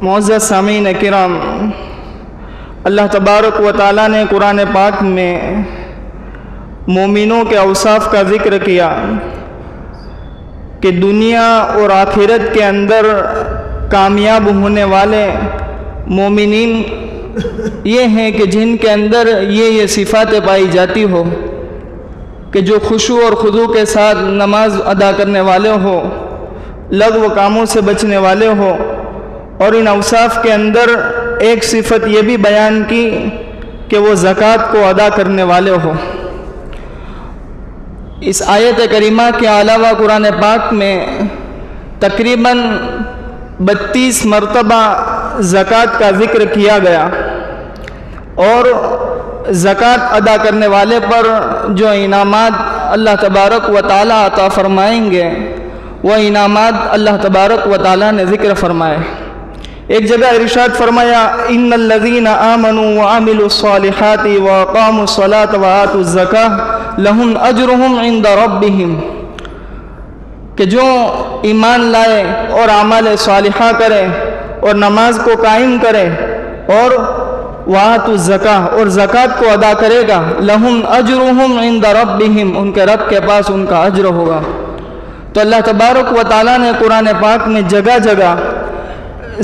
معزز سامعین کرام، اللہ تبارک و تعالیٰ نے قرآن پاک میں مومنوں کے اوصاف کا ذکر کیا کہ دنیا اور آخرت کے اندر کامیاب ہونے والے مومنین یہ ہیں کہ جن کے اندر یہ صفاتیں پائی جاتی ہو کہ جو خشوع اور خضوع کے ساتھ نماز ادا کرنے والے ہو، لغو کاموں سے بچنے والے ہو، اور ان اوصاف کے اندر ایک صفت یہ بھی بیان کی کہ وہ زکوٰۃ کو ادا کرنے والے ہو۔ اس آیت کریمہ کے علاوہ قرآن پاک میں تقریباً 32 مرتبہ زکوٰۃ کا ذکر کیا گیا، اور زکوٰۃ ادا کرنے والے پر جو انعامات اللہ تبارک و تعالیٰ عطا فرمائیں گے وہ انعامات اللہ تبارک و تعالیٰ نے ذکر فرمائے۔ ایک جگہ ارشاد فرمایا، ان الذین آمنوا وعملوا الصالحات واقاموا الصلاة وآتوا الزکاة لہم اجرہم عند ربہم، کہ جو ایمان لائے اور اعمال صالحہ کرے اور نماز کو قائم کرے اور وآتوا الزکاة اور زکوٰۃ کو ادا کرے گا، لہم اجرہم عند ربہم، ان کے رب کے پاس ان کا اجر ہوگا۔ تو اللہ تبارک و تعالیٰ نے قرآن پاک میں جگہ جگہ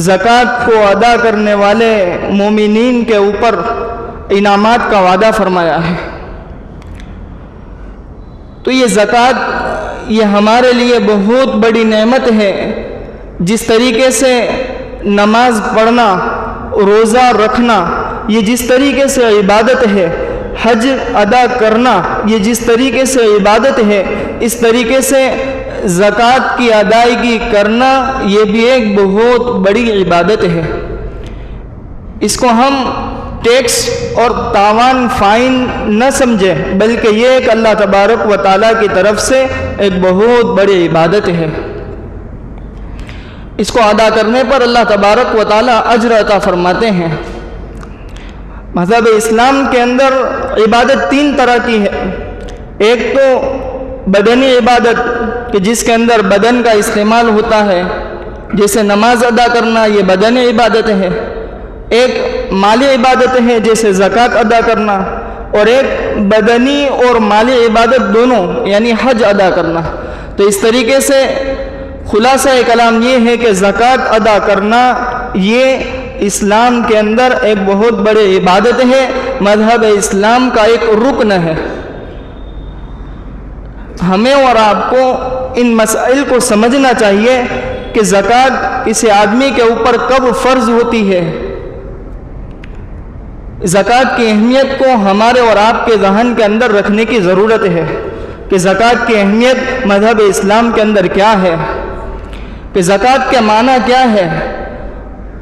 زکوٰۃ کو ادا کرنے والے مومنین کے اوپر انعامات کا وعدہ فرمایا ہے۔ تو یہ زکوٰۃ یہ ہمارے لیے بہت بڑی نعمت ہے۔ جس طریقے سے نماز پڑھنا، روزہ رکھنا یہ جس طریقے سے عبادت ہے، حج ادا کرنا یہ جس طریقے سے عبادت ہے، اس طریقے سے زکوٰۃ کی ادائیگی کرنا یہ بھی ایک بہت بڑی عبادت ہے۔ اس کو ہم ٹیکس اور تاوان فائن نہ سمجھیں، بلکہ یہ ایک اللہ تبارک و تعالیٰ کی طرف سے ایک بہت بڑی عبادت ہے۔ اس کو ادا کرنے پر اللہ تبارک و تعالیٰ اجر عطا فرماتے ہیں۔ مذہب اسلام کے اندر عبادت 3 طرح کی ہے۔ ایک تو بدنی عبادت کہ جس کے اندر بدن کا استعمال ہوتا ہے، جیسے نماز ادا کرنا یہ بدنی عبادت ہے۔ ایک مالی عبادت ہے جیسے زکوٰۃ ادا کرنا، اور ایک بدنی اور مالی عبادت دونوں یعنی حج ادا کرنا۔ تو اس طریقے سے خلاصہ کلام یہ ہے کہ زکوٰۃ ادا کرنا یہ اسلام کے اندر ایک بہت بڑی عبادت ہے، مذہب اسلام کا ایک رکن ہے۔ ہمیں اور آپ کو ان مسائل کو سمجھنا چاہیے کہ زکوٰۃ کسی آدمی کے اوپر کب فرض ہوتی ہے۔ زکوٰۃ کی اہمیت کو ہمارے اور آپ کے ذہن کے اندر رکھنے کی ضرورت ہے کہ زکوٰۃ کی اہمیت مذہب اسلام کے اندر کیا ہے، کہ زکوٰۃ کے معنی کیا ہے۔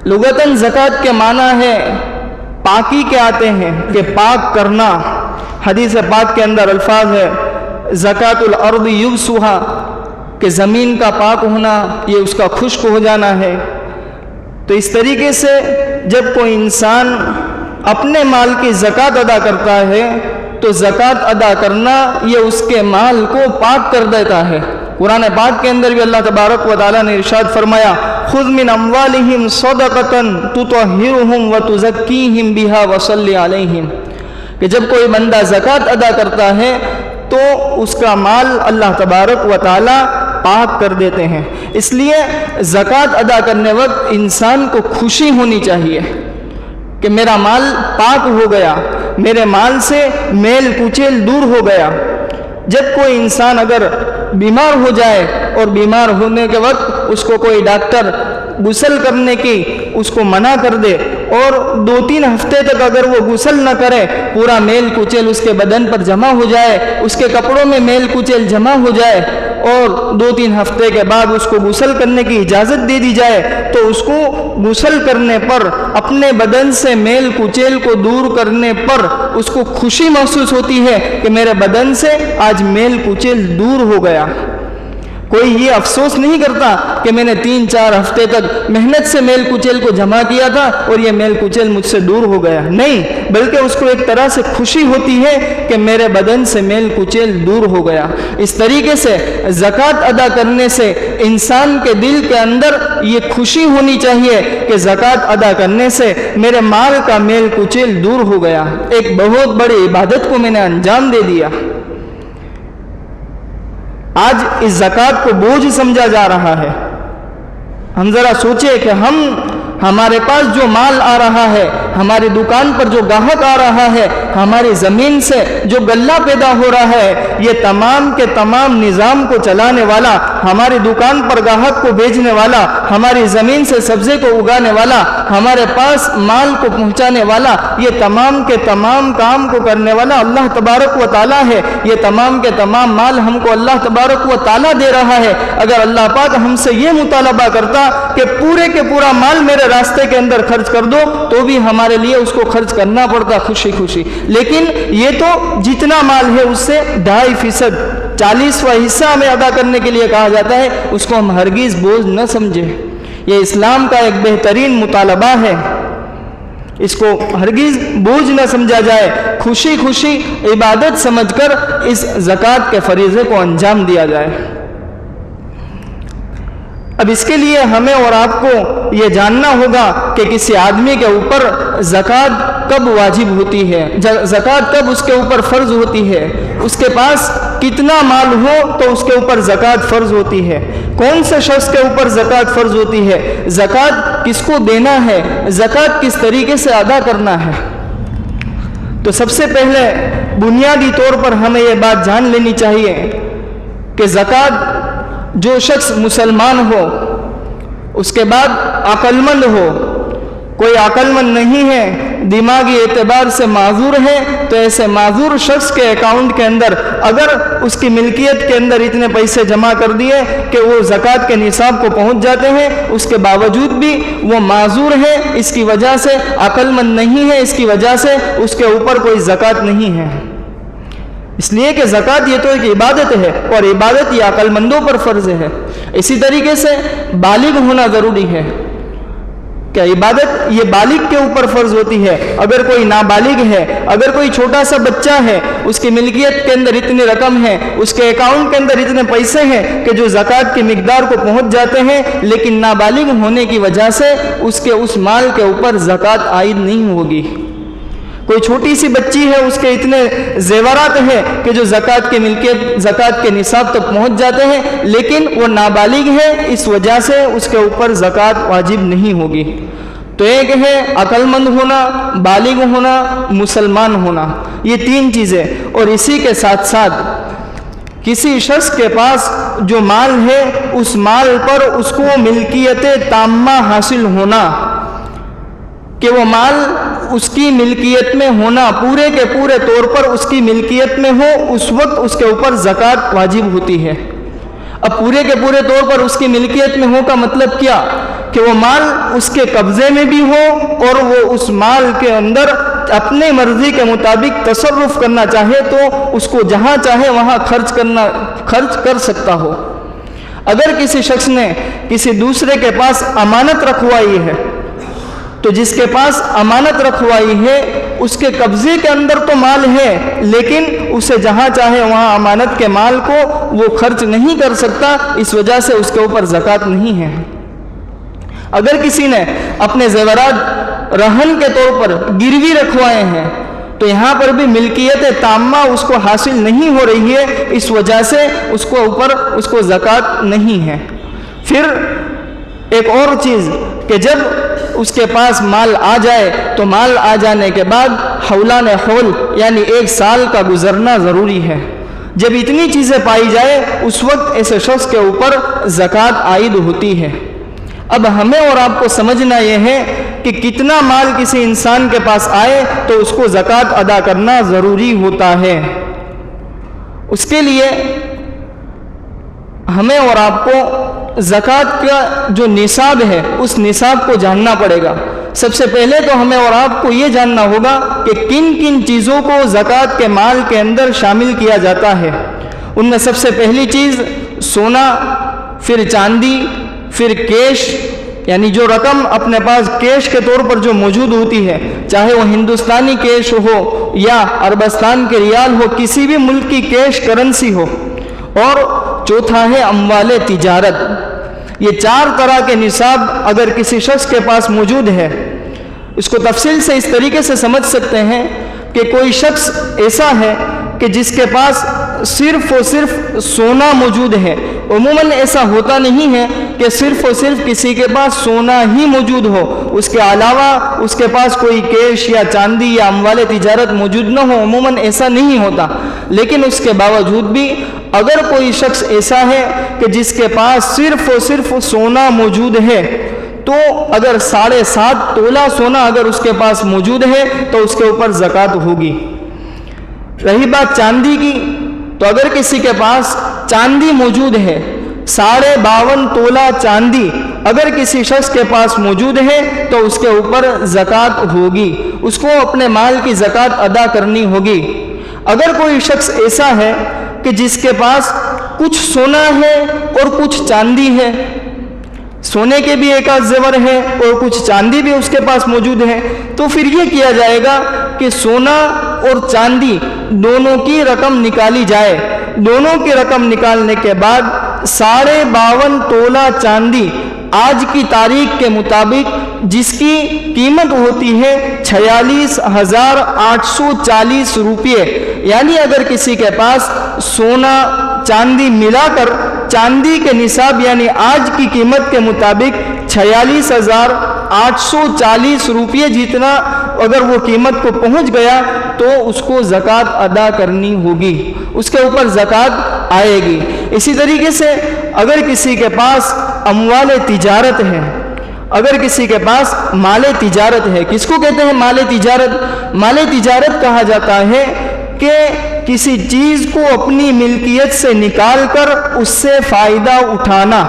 لغتاً زکوٰۃ کے معنی ہے پاکی کے آتے ہیں کہ پاک کرنا۔ حدیث پاک کے اندر الفاظ ہے زکوٰۃ الارض یبسھا، کہ زمین کا پاک ہونا یہ اس کا خشک ہو جانا ہے۔ تو اس طریقے سے جب کوئی انسان اپنے مال کی زکوٰۃ ادا کرتا ہے تو زکوٰۃ ادا کرنا یہ اس کے مال کو پاک کر دیتا ہے۔ قرآن پاک کے اندر بھی اللہ تبارک و تعالیٰ نے ارشاد فرمایا، خذ من اموالہم صدقۃ تطہرہم وتزکیہم بہا وصلی علیہم، کہ جب کوئی بندہ زکوٰۃ ادا کرتا ہے تو اس کا مال اللہ تبارک و تعالیٰ پاک کر دیتے ہیں۔ اس لیے زکوٰۃ ادا کرنے وقت انسان کو خوشی ہونی چاہیے کہ میرا مال پاک ہو گیا، میرے مال سے میل کچیل دور ہو گیا۔ جب کوئی انسان اگر بیمار ہو جائے اور بیمار ہونے کے وقت اس کو کوئی ڈاکٹر غسل کرنے کی اس کو منع کر دے اور 2-3 ہفتے تک اگر وہ غسل نہ کرے، پورا میل کچیل اس کے بدن پر جمع ہو جائے، اس کے کپڑوں میں میل کچیل جمع ہو جائے، اور 2-3 ہفتے کے بعد اس کو غسل کرنے کی اجازت دے دی جائے، تو اس کو غسل کرنے پر اپنے بدن سے میل کچیل کو دور کرنے پر اس کو خوشی محسوس ہوتی ہے کہ میرے بدن سے آج میل کچیل دور ہو گیا۔ کوئی یہ افسوس نہیں کرتا کہ میں نے 3-4 ہفتے تک محنت سے میل کچیل کو جمع کیا تھا اور یہ میل کچیل مجھ سے دور ہو گیا. نہیں، بلکہ اس کو ایک طرح سے خوشی ہوتی ہے کہ میرے بدن سے میل کچیل دور ہو گیا. اس طریقے سے زکوٰۃ ادا کرنے سے انسان کے دل کے اندر یہ خوشی ہونی چاہیے کہ زکوٰۃ ادا کرنے سے میرے مال کا میل کچیل دور ہو گیا. ایک بہت بڑی عبادت کو میں نے انجام دے دیا. آج اس زکوٰۃ کو بوجھ سمجھا جا رہا ہے. ہم ذرا سوچیں کہ ہمارے پاس جو مال آ رہا ہے، ہماری دکان پر جو گاہک آ رہا ہے، ہماری زمین سے جو غلہ پیدا ہو رہا ہے، یہ تمام کے تمام نظام کو چلانے والا، ہماری دکان پر گاہک کو بھیجنے والا، ہماری زمین سے سبزے کو اگانے والا، ہمارے پاس مال کو پہنچانے والا، یہ تمام کے تمام کام کو کرنے والا اللہ تبارک و تعالیٰ ہے. یہ تمام کے تمام مال ہم کو اللہ تبارک و تعالیٰ دے رہا ہے. اگر اللہ پاک ہم سے یہ مطالبہ کرتا کہ پورے کے پورا مال میرے راستے کے اندر خرچ کر دو، تو بھی ہمارے لیے اس کو خرچ کرنا پڑتا خوشی خوشی. لیکن یہ تو جتنا مال ہے اس سے 2.5%، 40واں حصہ ہمیں ادا کرنے کے لیے کہا جاتا ہے. اس کو ہم ہرگز بوجھ نہ سمجھیں. یہ اسلام کا ایک بہترین مطالبہ ہے. اس کو ہرگز بوجھ نہ سمجھا جائے. خوشی خوشی عبادت سمجھ کر اس زکوٰۃ کے فریضے کو انجام دیا جائے. اب اس کے لیے ہمیں اور آپ کو یہ جاننا ہوگا کہ کسی آدمی کے اوپر زکوٰۃ کب واجب ہوتی ہے، زکوٰۃ کب اس کے اوپر فرض ہوتی ہے. اس کے پاس کتنا مال ہو تو اس کے اوپر زکوٰۃ فرض ہوتی ہے. کون سے شخص کے اوپر زکوٰۃ فرض ہوتی ہے، زکوٰۃ کس کو دینا ہے، زکوٰۃ کس طریقے سے ادا کرنا ہے. تو سب سے پہلے بنیادی طور پر ہمیں یہ بات جان لینی چاہیے کہ زکوٰۃ جو شخص مسلمان ہو، اس کے بعد عقل مند ہو. کوئی عقل مند نہیں ہے، دماغی اعتبار سے معذور ہے، تو ایسے معذور شخص کے اکاؤنٹ کے اندر اگر اس کی ملکیت کے اندر اتنے پیسے جمع کر دیے کہ وہ زکوٰۃ کے نصاب کو پہنچ جاتے ہیں، اس کے باوجود بھی وہ معذور ہے، اس کی وجہ سے عقل مند نہیں ہے، اس کی وجہ سے اس کے اوپر کوئی زکوٰۃ نہیں ہے. اس لیے کہ زکوٰۃ یہ تو ایک عبادت ہے، اور عبادت یہ عقل مندوں پر فرض ہے. اسی طریقے سے بالغ ہونا ضروری ہے کہ عبادت یہ بالغ کے اوپر فرض ہوتی ہے. اگر کوئی نابالغ ہے، اگر کوئی چھوٹا سا بچہ ہے، اس کی ملکیت کے اندر اتنی رقم ہے، اس کے اکاؤنٹ کے اندر اتنے پیسے ہیں کہ جو زکوٰۃ کی مقدار کو پہنچ جاتے ہیں، لیکن نابالغ ہونے کی وجہ سے اس کے اس مال کے اوپر زکوٰۃ عائد نہیں ہوگی. کوئی چھوٹی سی بچی ہے، اس کے اتنے زیورات ہیں کہ جو زکوٰۃ کی ملکیت، زکوٰۃ کے نصاب تک پہنچ جاتے ہیں، لیکن وہ نابالغ ہے، اس وجہ سے اس کے اوپر زکوٰۃ واجب نہیں ہوگی. تو ایک ہے عقل مند ہونا، بالغ ہونا، مسلمان ہونا، یہ 3 چیزیں. اور اسی کے ساتھ ساتھ کسی شخص کے پاس جو مال ہے، اس مال پر اس کو ملکیت تامہ حاصل ہونا، کہ وہ مال اس کی ملکیت میں ہونا، پورے کے پورے طور پر اس کی ملکیت میں ہو، اس وقت اس کے اوپر زکوٰۃ واجب ہوتی ہے. اب پورے کے پورے طور پر اس کی ملکیت میں ہو کا مطلب کیا؟ کہ وہ مال اس کے قبضے میں بھی ہو اور وہ اس مال کے اندر اپنے مرضی کے مطابق تصرف کرنا چاہے تو اس کو جہاں چاہے وہاں خرچ کر سکتا ہو. اگر کسی شخص نے کسی دوسرے کے پاس امانت رکھوائی ہے، تو جس کے پاس امانت رکھوائی ہے اس کے قبضے کے اندر تو مال ہے، لیکن اسے جہاں چاہے وہاں امانت کے مال کو وہ خرچ نہیں کر سکتا، اس وجہ سے اس کے اوپر زکوٰۃ نہیں ہے. اگر کسی نے اپنے زیورات رہن کے طور پر گروی رکھوائے ہیں، تو یہاں پر بھی ملکیت تامہ اس کو حاصل نہیں ہو رہی ہے، اس وجہ سے اس کو زکوٰۃ نہیں ہے. پھر ایک اور چیز کہ جب اس کے پاس مال آ جائے تو مال آ جانے کے بعد حولان حول یعنی 1 سال کا گزرنا ضروری ہے. جب اتنی چیزیں پائی جائے اس وقت ایسے شخص کے اوپر زکوٰۃ عائد ہوتی ہے. اب ہمیں اور آپ کو سمجھنا یہ ہے کہ کتنا مال کسی انسان کے پاس آئے تو اس کو زکوٰۃ ادا کرنا ضروری ہوتا ہے. اس کے لیے ہمیں اور آپ کو زکوٰۃ کا جو نصاب ہے اس نصاب کو جاننا پڑے گا. سب سے پہلے تو ہمیں اور آپ کو یہ جاننا ہوگا کہ کن کن چیزوں کو زکوٰۃ کے مال کے اندر شامل کیا جاتا ہے. ان میں سب سے پہلی چیز سونا، پھر چاندی، پھر کیش، یعنی جو رقم اپنے پاس کیش کے طور پر جو موجود ہوتی ہے، چاہے وہ ہندوستانی کیش ہو یا عربستان کے ریال ہو، کسی بھی ملک کی کیش کرنسی ہو، اور چوتھا ہے اموال تجارت۔ یہ 4 طرح کے نصاب اگر کسی شخص کے پاس موجود ہے، اس کو تفصیل سے اس طریقے سے سمجھ سکتے ہیں کہ کوئی شخص ایسا ہے کہ جس کے پاس صرف اور صرف سونا موجود ہے۔ عموماً ایسا ہوتا نہیں ہے کہ صرف اور صرف کسی کے پاس سونا ہی موجود ہو، اس کے علاوہ اس کے پاس کوئی کیش یا چاندی یا اموال تجارت موجود نہ ہو، عموماً ایسا نہیں ہوتا۔ لیکن اس کے باوجود بھی اگر کوئی شخص ایسا ہے کہ جس کے پاس صرف اور صرف سونا موجود ہے، تو اگر 7.5 تولہ سونا اگر اس کے پاس موجود ہے تو اس کے اوپر زکوٰۃ ہوگی۔ رہی بات چاندی کی، تو اگر کسی کے پاس چاندی موجود ہے، 52.5 تولہ چاندی اگر کسی شخص کے پاس موجود ہے تو اس کے اوپر زکوٰۃ ہوگی، اس کو اپنے مال کی زکوٰۃ ادا کرنی ہوگی۔ اگر کوئی شخص ایسا ہے کہ جس کے پاس کچھ سونا ہے اور کچھ چاندی ہے، سونے کے بھی ایک آدھ زیور ہے اور کچھ چاندی بھی اس کے پاس موجود ہے، تو پھر یہ کیا جائے گا کہ سونا اور چاندی دونوں کی رقم نکالی جائے۔ دونوں کی رقم نکالنے کے بعد 52.5 تولہ چاندی آج کی تاریخ کے مطابق جس کی قیمت ہوتی ہے 46,840 روپے، یعنی اگر کسی کے پاس سونا چاندی ملا کر چاندی کے نصاب یعنی آج کی قیمت کے مطابق 46,840 روپے جتنا اگر وہ قیمت کو پہنچ گیا تو اس کو زکوٰۃ ادا کرنی ہوگی، اس کے اوپر زکوٰۃ آئے گی۔ اسی طریقے سے اگر کسی کے پاس اموال تجارت ہے، اگر کسی کے پاس مال تجارت ہے، کس کو کہتے ہیں مال تجارت؟ مال تجارت کہا جاتا ہے کہ کسی چیز کو اپنی ملکیت سے نکال کر اس سے فائدہ اٹھانا،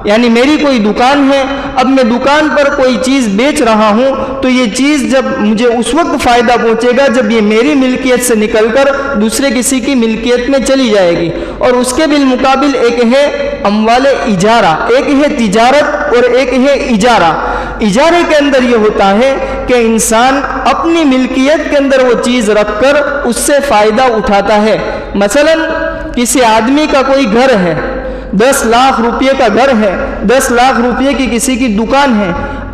یعنی میری کوئی دکان ہے، اب میں دکان پر کوئی چیز بیچ رہا ہوں تو یہ چیز جب مجھے اس وقت فائدہ پہنچے گا جب یہ میری ملکیت سے نکل کر دوسرے کسی کی ملکیت میں چلی جائے گی۔ اور اس کے بالمقابل ایک ہے اموال اجارہ، ایک ہے تجارت اور ایک ہے اجارہ۔ اجارے کے اندر یہ ہوتا ہے کہ انسان اپنی ملکیت کے اندر وہ چیز رکھ کر اس سے فائدہ اٹھاتا ہے۔ مثلا کسی آدمی کا کوئی گھر ہے، 10 لاکھ روپے کا گھر ہے، 10 لاکھ روپے کی کسی کی دکان ہے،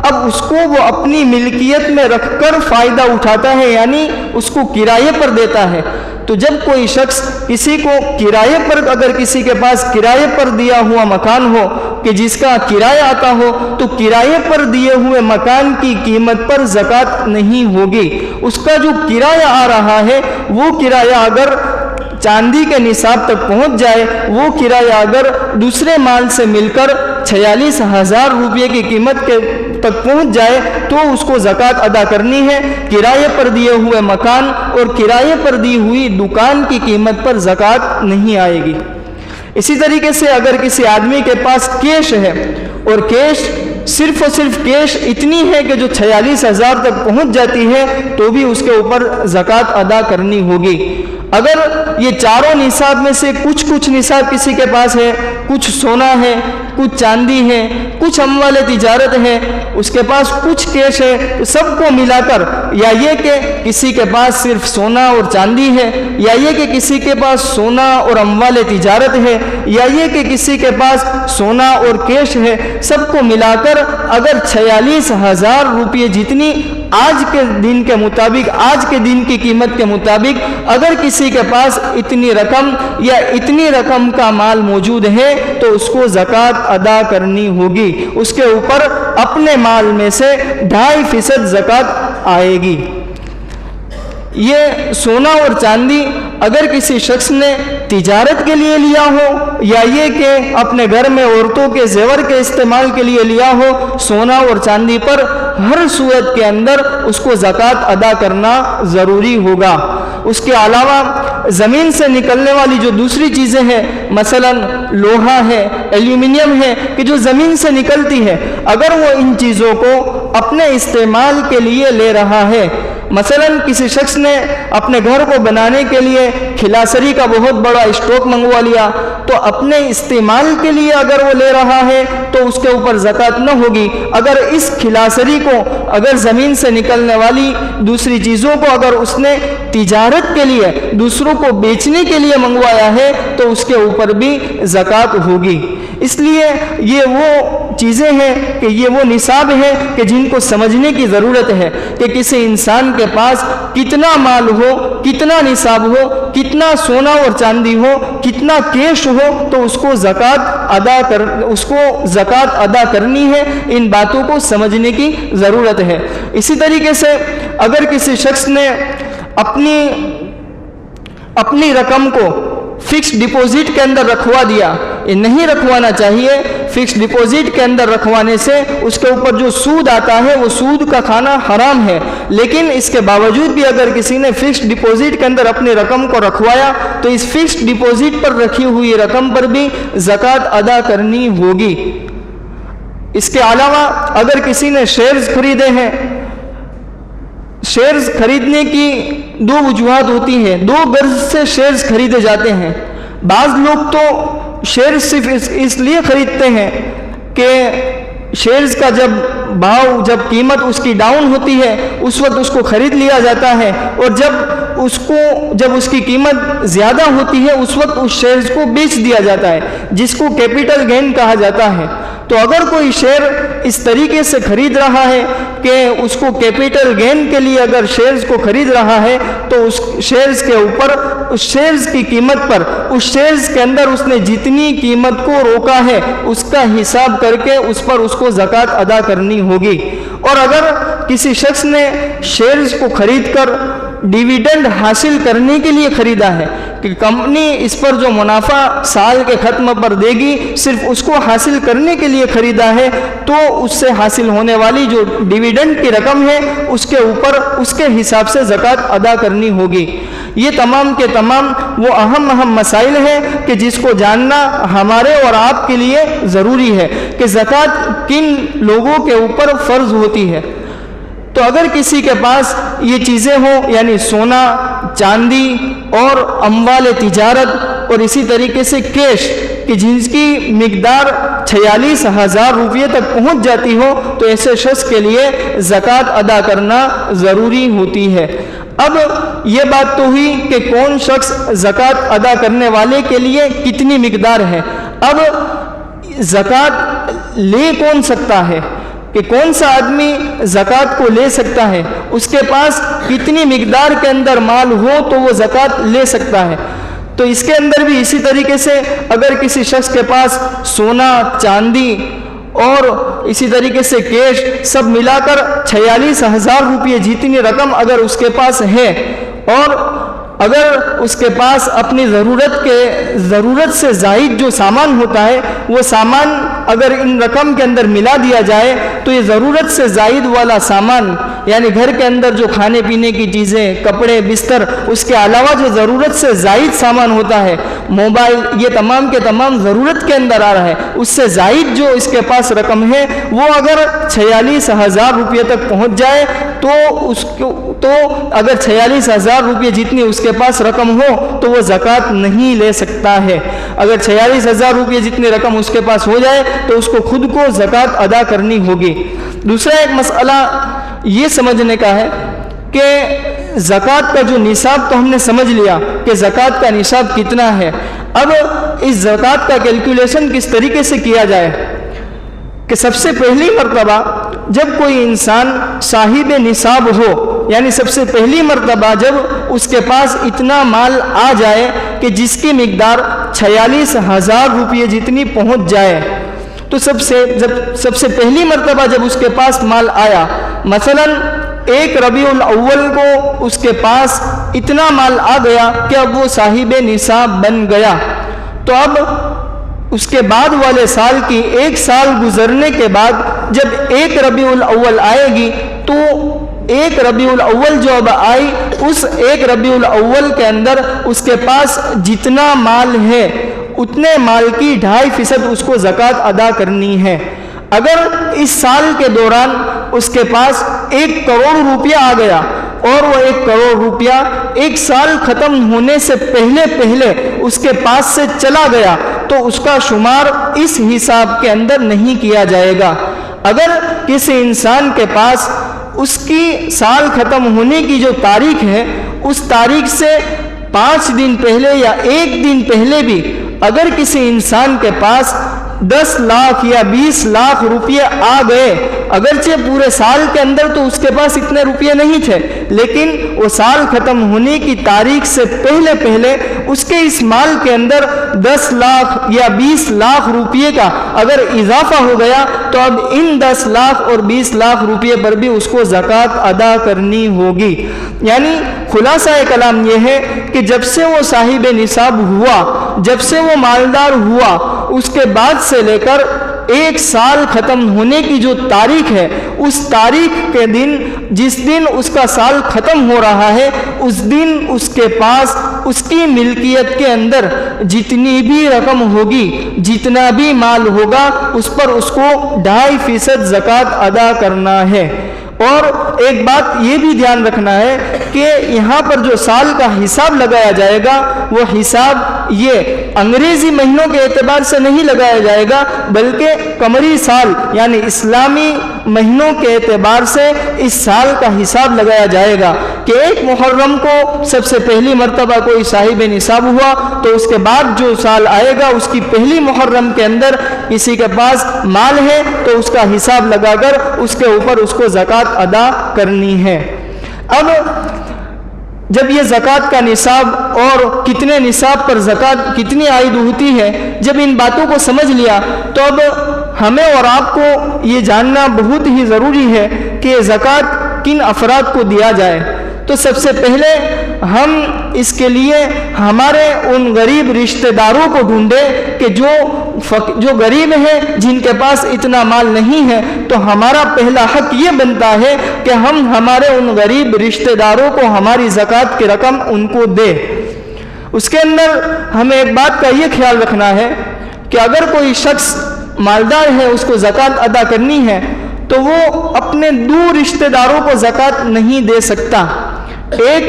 اب اس کو وہ اپنی ملکیت میں رکھ کر فائدہ اٹھاتا ہے، یعنی اس کو کرائے پر دیتا ہے۔ تو جب کوئی شخص کسی کو کرائے پر، اگر کسی کے پاس کرائے پر دیا ہوا مکان ہو کہ جس کا کرایہ آتا ہو، تو کرائے پر دیے ہوئے مکان کی قیمت پر زکوٰۃ نہیں ہوگی۔ اس کا جو کرایہ آ رہا ہے وہ کرایہ اگر چاندی کے نصاب تک پہنچ جائے، وہ کرایہ اگر دوسرے مال سے مل کر 46,000 روپے کی قیمت تک پہنچ جائے تو اس کو زکوٰۃ ادا کرنی ہے۔ کرایے پر دیے ہوئے مکان اور کرایے پر دی ہوئی دکان کی قیمت پر زکوٰۃ نہیں آئے گی۔ اسی طریقے سے اگر کسی آدمی کے پاس کیش ہے اور کیش صرف اور صرف کیش اتنی ہے کہ جو 46,000 تک پہنچ جاتی ہے تو بھی اس کے اوپر زکوٰۃ ادا کرنی ہوگی۔ اگر یہ چاروں نصاب میں سے کچھ نصاب کسی کے پاس ہے، کچھ سونا ہے، کچھ چاندی ہے، کچھ اموال تجارت ہے، اس کے پاس کچھ کیش ہے، تو سب کو ملا کر یا یہ کہ کسی کے پاس صرف سونا اور چاندی ہے، یا یہ کہ کسی کے پاس سونا اور اموال تجارت ہے، یا یہ کہ کسی کے پاس سونا اور کیش ہے، سب کو ملا کر اگر 46,000 روپے جتنی آج کے دن کے مطابق، آج کے دن کی قیمت کے مطابق اگر کسی کے پاس اتنی رقم یا اتنی رقم کا مال موجود ہے تو اس کو زکوٰۃ ادا کرنی ہوگی، اس کے اوپر اپنے مال میں سے 2.5% زکوٰۃ آئے گی۔ یہ سونا اور چاندی اگر کسی شخص نے تجارت کے لیے لیا ہو یا یہ کہ اپنے گھر میں عورتوں کے زیور کے استعمال کے لیے لیا ہو، سونا اور چاندی پر ہر صورت کے اندر اس کو زکوٰۃ ادا کرنا ضروری ہوگا۔ اس کے علاوہ زمین سے نکلنے والی جو دوسری چیزیں ہیں، مثلا لوہا ہے، ایلومینیم ہے، کہ جو زمین سے نکلتی ہے، اگر وہ ان چیزوں کو اپنے استعمال کے لیے لے رہا ہے، مثلاً کسی شخص نے اپنے گھر کو بنانے کے لیے کھلاسری کا بہت بڑا اسٹاک منگوا لیا، تو اپنے استعمال کے لیے اگر وہ لے رہا ہے تو اس کے اوپر زکوٰۃ نہ ہوگی۔ اگر اس کھلاسری کو اگر زمین سے نکلنے والی دوسری چیزوں کو اگر اس نے تجارت کے لیے دوسروں کو بیچنے کے لیے منگوایا ہے تو اس کے اوپر بھی زکوٰۃ ہوگی۔ اس لیے یہ وہ چیزیں ہیں کہ یہ وہ نصاب ہے کہ جن کو سمجھنے کی ضرورت ہے کہ کسی انسان کے پاس کتنا مال ہو، کتنا نصاب ہو، کتنا سونا اور چاندی ہو، کتنا کیش ہو، تو اس کو زکوٰۃ ادا کرنی ہے۔ ان باتوں کو سمجھنے کی ضرورت ہے۔ اسی طریقے سے اگر کسی شخص نے اپنی رقم کو فکس ڈپوزٹ کے اندر رکھوا دیا، یہ نہیں رکھوانا چاہیے۔ فکس ڈپوزٹ کے اندر رکھوانے سے اس کے اوپر جو سود آتا ہے وہ سود کا کھانا حرام ہے، لیکن اس کے باوجود بھی اگر کسی نے فکس ڈپوزٹ کے اندر اپنی رقم کو رکھوایا تو اس فکس ڈپوزٹ پر رکھی ہوئی رقم پر بھی زکوٰۃ ادا کرنی ہوگی۔ اس کے علاوہ اگر کسی نے شیئرز خریدے ہیں، شیئرز خریدنے کی دو وجوہات ہوتی ہیں، دو غرض سے شیئرز خریدے جاتے ہیں۔ بعض لوگ تو شیئرز صرف اس لیے خریدتے ہیں کہ شیئرز کا جب قیمت اس کی ڈاؤن ہوتی ہے اس وقت اس کو خرید لیا جاتا ہے، اور جب اس کی قیمت زیادہ ہوتی ہے اس وقت اس شیئرز کو بیچ دیا جاتا ہے، جس کو کیپٹل گین کہا جاتا ہے۔ تو اگر کوئی شیئر اس طریقے سے خرید رہا ہے کہ اس کو کیپٹل گین کے لیے اگر شیئرز کو خرید رہا ہے تو اس شیئرز کے اوپر، اس شیئرز کی قیمت پر، اس شیئرز کے اندر اس نے جتنی قیمت کو روکا ہے اس کا حساب کر کے اس پر اس کو زکوٰۃ ادا کرنی ہوگی۔ اور اگر کسی شخص نے شیئرز کو خرید کر ڈیویڈنڈ حاصل کرنے کے لیے خریدا ہے کہ کمپنی اس پر جو منافع سال کے ختم پر دے گی صرف اس کو حاصل کرنے کے لیے خریدا ہے، تو اس سے حاصل ہونے والی جو ڈیویڈنڈ کی رقم ہے اس کے اوپر اس کے حساب سے زکوٰۃ ادا کرنی ہوگی۔ یہ تمام کے تمام وہ اہم مسائل ہیں کہ جس کو جاننا ہمارے اور آپ کے لیے ضروری ہے کہ زکوٰۃ کن لوگوں کے اوپر فرض ہوتی ہے۔ تو اگر کسی کے پاس یہ چیزیں ہوں، یعنی سونا، چاندی اور اموال تجارت اور اسی طریقے سے کیش کہ جن کی مقدار 46,000 روپے تک پہنچ جاتی ہو، تو ایسے شخص کے لیے زکوٰۃ ادا کرنا ضروری ہوتی ہے۔ اب یہ بات تو ہوئی کہ کون شخص زکوٰۃ ادا کرنے والے کے لیے کتنی مقدار ہے۔ اب زکوٰۃ لے کون سکتا ہے کہ کون سا آدمی زکوٰۃ کو لے سکتا ہے، اس کے پاس کتنی مقدار کے اندر مال ہو تو وہ زکوٰۃ لے سکتا ہے۔ تو اس کے اندر بھی اسی طریقے سے اگر کسی شخص کے پاس سونا، چاندی اور اسی طریقے سے کیش سب ملا کر 46,000 روپے جتنی رقم اگر اس کے پاس ہے، اور اگر اس کے پاس اپنی ضرورت سے زائد جو سامان ہوتا ہے وہ سامان اگر ان رقم کے اندر ملا دیا جائے تو یہ ضرورت سے زائد والا سامان، یعنی گھر کے اندر جو کھانے پینے کی چیزیں، کپڑے، بستر، اس کے علاوہ جو ضرورت سے زائد سامان ہوتا ہے، موبائل، یہ تمام کے تمام ضرورت کے اندر آ رہا ہے۔ اس سے زائد جو اس کے پاس رقم ہے وہ اگر 46,000 روپے تک پہنچ جائے تو اگر 46,000 روپے جتنی اس کے پاس رقم ہو تو وہ زکوٰۃ نہیں لے سکتا ہے۔ اگر 46,000 روپے جتنی رقم اس کے پاس ہو جائے تو اس کو خود کو زکوٰۃ ادا کرنی ہوگی۔ دوسرا ایک مسئلہ یہ سمجھنے کا ہے کہ زکوٰۃ کا جو نصاب تو ہم نے سمجھ لیا کہ زکوٰۃ کا نصاب کتنا ہے۔ اب اس زکوٰۃ کا کیلکولیشن کس طریقے سے کیا جائے کہ سب سے پہلی مرتبہ جب کوئی انسان صاحب نصاب ہو، یعنی سب سے پہلی مرتبہ جب اس کے پاس اتنا مال آ جائے کہ جس کی مقدار 46,000 روپے جتنی پہنچ جائے، تو سب سے پہلی مرتبہ جب اس کے پاس مال آیا، مثلاً 1 ربیع الاول کو اس کے پاس اتنا مال آ گیا کہ اب وہ صاحب نصاب بن گیا، تو اب اس کے بعد والے سال کی 1 سال گزرنے کے بعد جب 1 ربیع الاول آئے گی تو 1 ربیع الاول جو اب آئی، اس 1 ربیع الاول کے اندر اس کے پاس جتنا مال ہے اتنے مال کی 2.5% اس کو زکوٰۃ ادا کرنی ہے۔ اگر اس سال کے دوران اس کے پاس 1 کروڑ روپیہ آ گیا اور وہ 1 کروڑ روپیہ 1 سال ختم ہونے سے پہلے اس کے پاس سے چلا گیا تو اس کا شمار اس حساب کے اندر نہیں کیا جائے گا۔ اگر کسی انسان کے پاس اس کی سال ختم ہونے کی جو تاریخ ہے اس تاریخ سے 5 دن پہلے یا 1 دن پہلے بھی اگر کسی انسان کے پاس 10 لاکھ یا 20 لاکھ روپیے آ گئے، اگرچہ پورے سال کے اندر تو اس کے پاس اتنے روپیے نہیں تھے، لیکن وہ سال ختم ہونے کی تاریخ سے پہلے اس کے اس مال کے اندر 10 لاکھ یا 20 لاکھ روپیے کا اگر اضافہ ہو گیا تو اب ان 10 لاکھ اور 20 لاکھ روپیے پر بھی اس کو زکوٰۃ ادا کرنی ہوگی۔ یعنی خلاصہ کلام یہ ہے کہ جب سے وہ صاحب نصاب ہوا، جب سے وہ مالدار ہوا، اس کے بعد سے لے کر 1 سال ختم ہونے کی جو تاریخ ہے، اس تاریخ کے دن جس دن اس کا سال ختم ہو رہا ہے، اس دن اس کے پاس اس کی ملکیت کے اندر جتنی بھی رقم ہوگی، جتنا بھی مال ہوگا، اس پر اس کو 2.5% زکوٰۃ ادا کرنا ہے۔ اور ایک بات یہ بھی دھیان رکھنا ہے کہ یہاں پر جو سال کا حساب لگایا جائے گا وہ حساب یہ انگریزی مہینوں کے اعتبار سے نہیں لگایا جائے گا، بلکہ قمری سال یعنی اسلامی مہینوں کے اعتبار سے اس سال کا حساب لگایا جائے گا کہ 1 محرم کو سب سے پہلی مرتبہ کوئی صاحب نصاب ہوا تو اس کے بعد جو سال آئے گا اس کی پہلی محرم کے اندر کسی کے پاس مال ہے تو اس کا حساب لگا کر اس کے اوپر اس کو زکوٰۃ ادا کرنی ہے۔ اب جب یہ زکوٰۃ کا نصاب اور کتنے نصاب پر زکوٰۃ کتنی عائد ہوتی ہے، جب ان باتوں کو سمجھ لیا تو اب ہمیں اور آپ کو یہ جاننا بہت ہی ضروری ہے کہ زکوٰۃ کن افراد کو دیا جائے۔ تو سب سے پہلے ہم اس کے لیے ہمارے ان غریب رشتہ داروں کو ڈھونڈیں کہ جو غریب ہیں، جن کے پاس اتنا مال نہیں ہے، تو ہمارا پہلا حق یہ بنتا ہے کہ ہم ہمارے ان غریب رشتہ داروں کو ہماری زکوٰۃ کی رقم ان کو دیں۔ اس کے اندر ہمیں ایک بات کا یہ خیال رکھنا ہے کہ اگر کوئی شخص مالدار ہے، اس کو زکوٰۃ ادا کرنی ہے تو وہ اپنے دور رشتہ داروں کو زکوٰۃ نہیں دے سکتا۔ ایک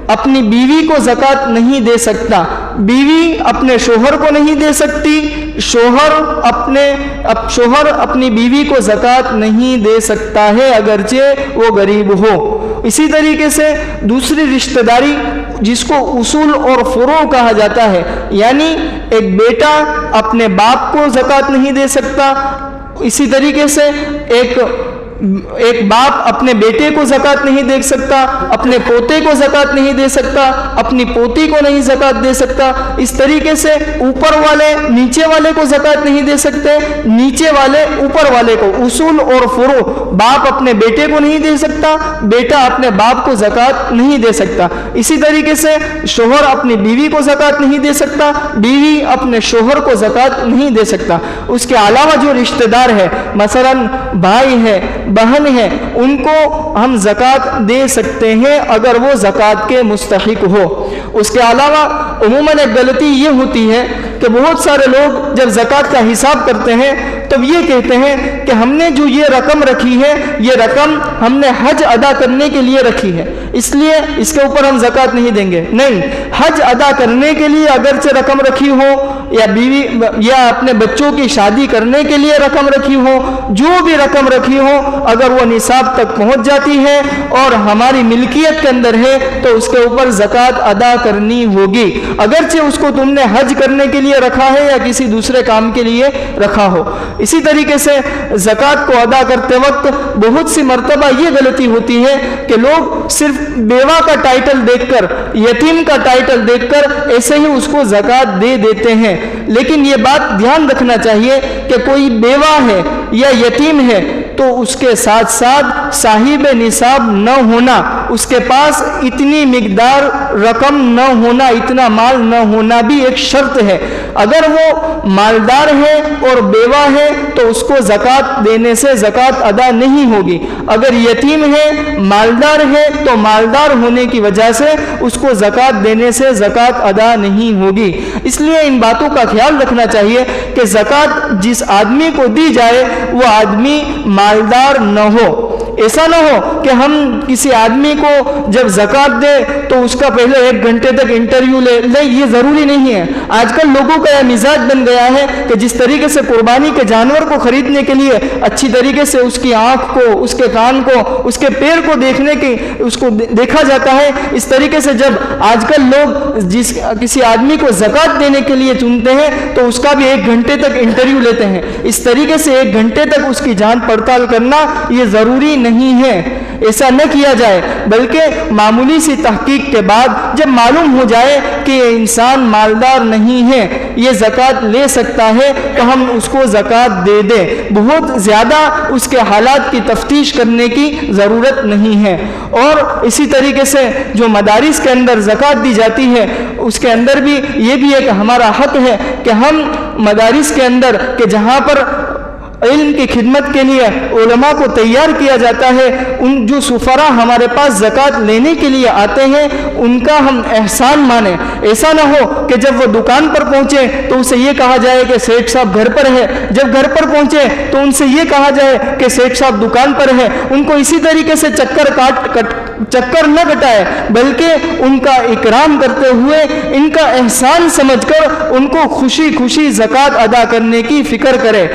اپنی بیوی کو زکوٰۃ نہیں دے سکتا، بیوی اپنے شوہر کو نہیں دے سکتی، شوہر اپنی بیوی کو زکوٰۃ نہیں دے سکتا ہے اگرچہ وہ غریب ہو۔ اسی طریقے سے دوسری رشتہ داری جس کو اصول اور فروع کہا جاتا ہے، یعنی ایک بیٹا اپنے باپ کو زکوٰۃ نہیں دے سکتا، اسی طریقے سے ایک باپ اپنے بیٹے کو زکوٰۃ نہیں دے سکتا، اپنے پوتے کو زکوٰۃ نہیں دے سکتا، اپنی پوتی کو نہیں زکوٰۃ دے سکتا۔ اس طریقے سے اوپر والے نیچے والے کو زکوٰۃ نہیں دے سکتے، نیچے والے اوپر والے کو۔ اصول اور فروع، باپ اپنے بیٹے کو نہیں دے سکتا، بیٹا اپنے باپ کو زکوٰۃ نہیں دے سکتا۔ اسی طریقے سے شوہر اپنی بیوی کو زکوٰۃ نہیں دے سکتا، بیوی اپنے شوہر کو زکوٰۃ نہیں دے سکتا۔ اس کے علاوہ جو رشتہ دار ہے، مثلا بھائی ہے، بہن ہے، ان کو ہم زکوٰۃ دے سکتے ہیں اگر وہ زکوٰۃ کے مستحق ہو۔ اس کے علاوہ عموماً ایک غلطی یہ ہوتی ہے کہ بہت سارے لوگ جب زکوٰۃ کا حساب کرتے ہیں تب یہ کہتے ہیں کہ ہم نے جو یہ رقم رکھی ہے، یہ رقم ہم نے حج ادا کرنے کے لیے رکھی ہے، اس لیے اس کے اوپر ہم زکوٰۃ نہیں دیں گے۔ نہیں، حج ادا کرنے کے لیے اگرچہ رقم رکھی ہو یا بیوی یا اپنے بچوں کی شادی کرنے کے لیے رقم رکھی ہو، جو بھی رقم رکھی ہو، اگر وہ نصاب تک پہنچ جاتی ہے اور ہماری ملکیت کے اندر ہے تو اس کے اوپر زکوٰۃ ادا کرنی ہوگی، اگرچہ اس کو تم نے حج کرنے کے لیے رکھا ہے یا کسی دوسرے کام کے لیے رکھا ہو۔ اسی طریقے سے زکوٰۃ کو ادا کرتے وقت بہت سی مرتبہ یہ غلطی ہوتی ہے کہ لوگ صرف بیوہ کا ٹائٹل دیکھ کر، یتیم کا ٹائٹل دیکھ کر ایسے ہی اس کو زکوٰۃ دے دیتے ہیں، لیکن یہ بات دھیان رکھنا چاہیے کہ کوئی بیوہ ہے یا یتیم ہے تو اس کے ساتھ ساتھ صاحب نصاب نہ ہونا، اس کے پاس اتنی مقدار رقم نہ ہونا، اتنا مال نہ ہونا بھی ایک شرط ہے۔ اگر وہ مالدار ہے اور بیوہ ہے تو اس کو زکوٰۃ دینے سے زکوٰۃ ادا نہیں ہوگی۔ اگر یتیم ہے، مالدار ہے تو مالدار ہونے کی وجہ سے اس کو زکوٰۃ دینے سے زکوٰۃ ادا نہیں ہوگی۔ اس لیے ان باتوں کا خیال رکھنا چاہیے کہ زکوٰۃ جس آدمی کو دی جائے وہ آدمی مالدار نہ ہو۔ ایسا نہ ہو کہ ہم کسی آدمی کو جب زکوٰۃ دے تو اس کا پہلے 1 گھنٹے تک انٹرویو لے، یہ ضروری نہیں ہے۔ آج کل لوگوں کا یہ مزاج بن گیا ہے کہ جس طریقے سے قربانی کے جانور کو خریدنے کے لیے اچھی طریقے سے اس کی آنکھ کو، اس کے کان کو، اس کے پیر کو اس کو دیکھا جاتا ہے، اس طریقے سے جب آج کل لوگ کسی آدمی کو زکوٰۃ دینے کے لیے چنتے ہیں تو اس کا بھی 1 گھنٹے تک انٹرویو لیتے ہیں۔ اس طریقے سے 1 گھنٹے تک اس کی جانچ پڑتال کرنا یہ ضروری نہیں ہے، ایسا نہ کیا جائے، بلکہ معمولی سی تحقیق کے بعد جب معلوم ہو جائے کہ یہ انسان مالدار نہیں ہے، یہ زکوٰۃ لے سکتا ہے، تو ہم اس کو زکوٰۃ دے دیں۔ بہت زیادہ اس کے حالات کی تفتیش کرنے کی ضرورت نہیں ہے۔ اور اسی طریقے سے جو مدارس کے اندر زکوٰۃ دی جاتی ہے، اس کے اندر بھی یہ بھی ایک ہمارا حق ہے کہ ہم مدارس کے اندر کہ جہاں پر علم کی خدمت کے لیے علماء کو تیار کیا جاتا ہے، ان جو سفراء ہمارے پاس زکوٰۃ لینے کے لیے آتے ہیں ان کا ہم احسان مانیں۔ ایسا نہ ہو کہ جب وہ دکان پر پہنچے تو اسے یہ کہا جائے کہ سیٹھ صاحب گھر پر ہے، جب گھر پر پہنچے تو ان سے یہ کہا جائے کہ سیٹھ صاحب دکان پر ہے۔ ان کو اسی طریقے سے چکر نہ کٹائے، بلکہ ان کا اکرام کرتے ہوئے، ان کا احسان سمجھ کر ان کو خوشی خوشی زکوٰۃ ادا کرنے کی فکر کرے۔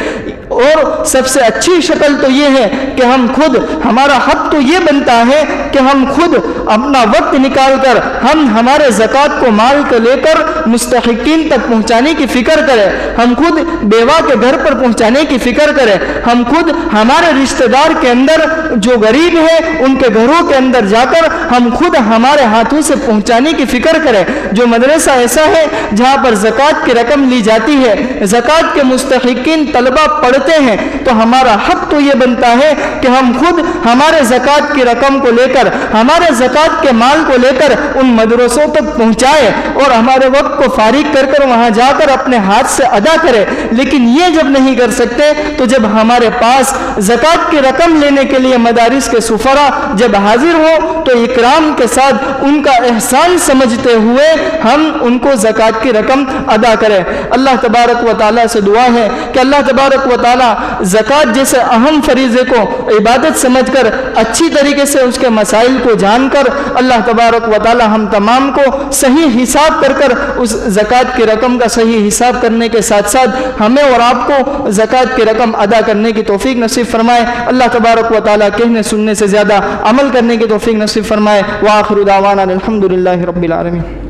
اور سب سے اچھی شکل تو یہ ہے کہ ہم خود، ہمارا حق تو یہ بنتا ہے کہ ہم خود اپنا وقت نکال کر ہم ہمارے زکوٰۃ کو مال کو لے کر مستحقین تک پہنچانے کی فکر کریں، ہم خود بیوہ کے گھر پر پہنچانے کی فکر کریں، ہم خود ہمارے رشتہ دار کے اندر جو غریب ہے ان کے گھروں کے اندر جا کر ہم خود ہمارے ہاتھوں سے پہنچانے کی فکر کریں۔ جو مدرسہ ایسا ہے جہاں پر زکوٰۃ کی رقم لی جاتی ہے، زکوٰۃ کے مستحقین طلبہ پڑھتے ہیں، تو ہمارا حق تو یہ بنتا ہے کہ ہم خود ہمارے زکوٰۃ کی رقم کو لے کر، ہمارے زکوٰۃ کے مال کو لے کر ان مدرسوں تک پہنچائے اور ہمارے وقت کو فارغ کر کر وہاں جا کر اپنے ہاتھ سے ادا کرے۔ لیکن یہ جب نہیں کر سکتے تو جب ہمارے پاس زکوٰۃ کی رقم لینے کے لیے مدارس کے سفراء جب حاضر ہو تو اکرام کے ساتھ ان کا احسان سمجھتے ہوئے ہم ان کو زکوٰۃ کی رقم ادا کریں۔ اللہ تبارک و تعالیٰ سے دعا ہے کہ اللہ تبارک و تعالیٰ زکوٰۃ جیسے اہم فریضے کو عبادت سمجھ کر اچھی طریقے سے اس کے مسائل کو جان کر اللہ تبارک و تعالیٰ ہم تمام کو صحیح حساب کر اس زکوٰۃ کی رقم کا صحیح حساب کرنے کے ساتھ ساتھ ہمیں اور آپ کو زکوٰۃ کی رقم ادا کرنے کی توفیق نصیب فرمائے۔ اللہ تبارک و تعالیٰ کہنے سننے سے زیادہ عمل کرنے کی توفیق نصیب فرمائے۔ وآخر دعوانا الحمد للہ رب العالمین۔